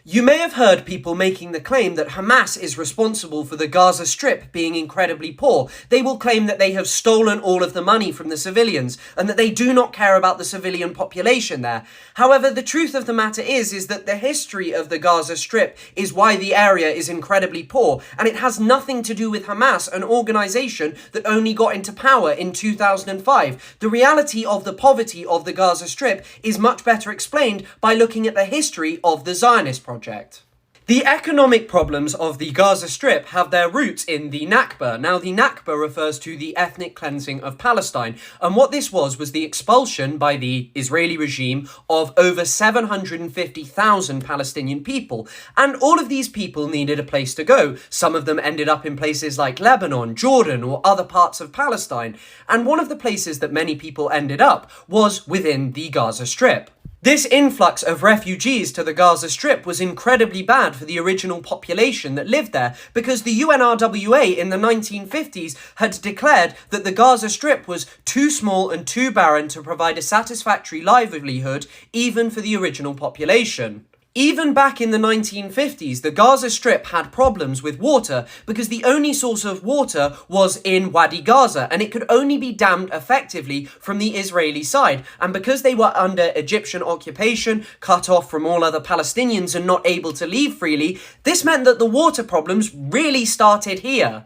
You may have heard people making the claim that Hamas is responsible for the Gaza Strip being incredibly poor. They will claim that they have stolen all of the money from the civilians and that they do not care about the civilian population there. However, the truth of the matter is that the history of the Gaza Strip is why the area is incredibly poor, and it has nothing to do with Hamas, an organization that only got into power in 2005. The reality of the poverty of the Gaza Strip is much better explained by looking at the history of the Zionist project. The economic problems of the Gaza Strip have their roots in the Nakba. Now, the Nakba refers to the ethnic cleansing of Palestine, and what this was the expulsion by the Israeli regime of over 750,000 Palestinian people, and all of these people needed a place to go. Some of them ended up in places like Lebanon, Jordan, or other parts of Palestine, and one of the places that many people ended up was within the Gaza Strip. This influx of refugees to the Gaza Strip was incredibly bad for the original population that lived there, because the UNRWA in the 1950s had declared that the Gaza Strip was too small and too barren to provide a satisfactory livelihood even for the original population. Even back in the 1950s, the Gaza Strip had problems with water because the only source of water was in Wadi Gaza, and it could only be dammed effectively from the Israeli side. And because they were under Egyptian occupation, cut off from all other Palestinians and not able to leave freely, this meant that the water problems really started here.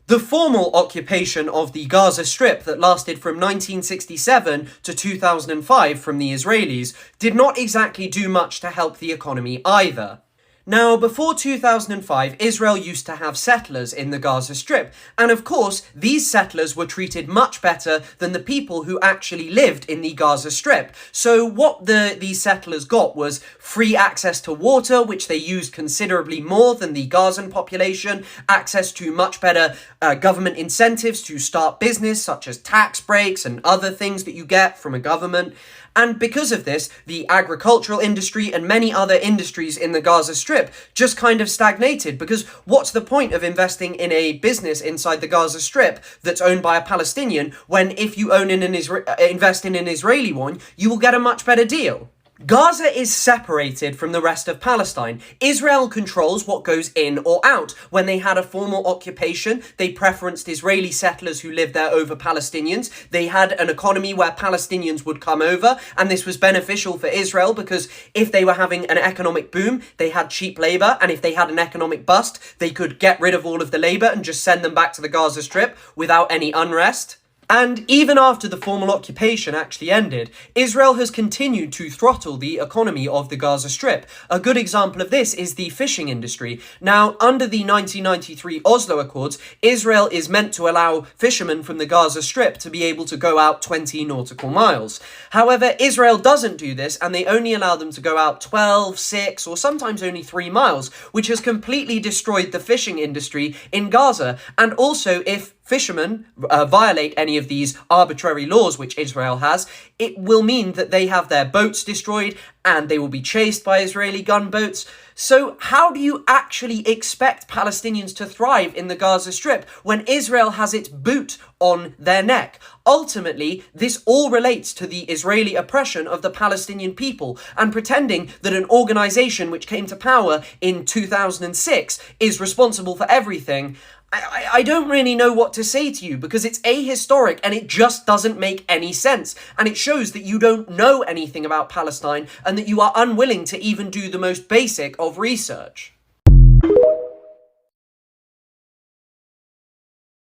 The formal occupation of the Gaza Strip that lasted from 1967 to 2005 from the Israelis did not exactly do much to help the economy either. Now, before 2005, Israel used to have settlers in the Gaza Strip, and of course, these settlers were treated much better than the people who actually lived in the Gaza Strip. So what these settlers got was free access to water, which they used considerably more than the Gazan population, access to much better government incentives to start business, such as tax breaks and other things that you get from a government. And because of this, the agricultural industry and many other industries in the Gaza Strip just kind of stagnated, because what's the point of investing in a business inside the Gaza Strip that's owned by a Palestinian when if you invest in an Israeli one, you will get a much better deal? Gaza is separated from the rest of Palestine. Israel controls what goes in or out. When they had a formal occupation, they preferenced Israeli settlers who lived there over Palestinians. They had an economy where Palestinians would come over, and this was beneficial for Israel because if they were having an economic boom, they had cheap labor, and if they had an economic bust, they could get rid of all of the labor and just send them back to the Gaza Strip without any unrest. And even after the formal occupation actually ended, Israel has continued to throttle the economy of the Gaza Strip. A good example of this is the fishing industry. Now, under the 1993 Oslo Accords, Israel is meant to allow fishermen from the Gaza Strip to be able to go out 20 nautical miles. However, Israel doesn't do this, and they only allow them to go out 12, 6, or sometimes only 3 miles, which has completely destroyed the fishing industry in Gaza. And also, if fishermen violate any of these arbitrary laws which Israel has, it will mean that they have their boats destroyed and they will be chased by Israeli gunboats. So how do you actually expect Palestinians to thrive in the Gaza Strip when Israel has its boot on their neck? Ultimately, this all relates to the Israeli oppression of the Palestinian people and pretending that an organization which came to power in 2006 is responsible for everything. I don't really know what to say to you, because it's ahistoric and it just doesn't make any sense. And it shows that you don't know anything about Palestine and that you are unwilling to even do the most basic of research.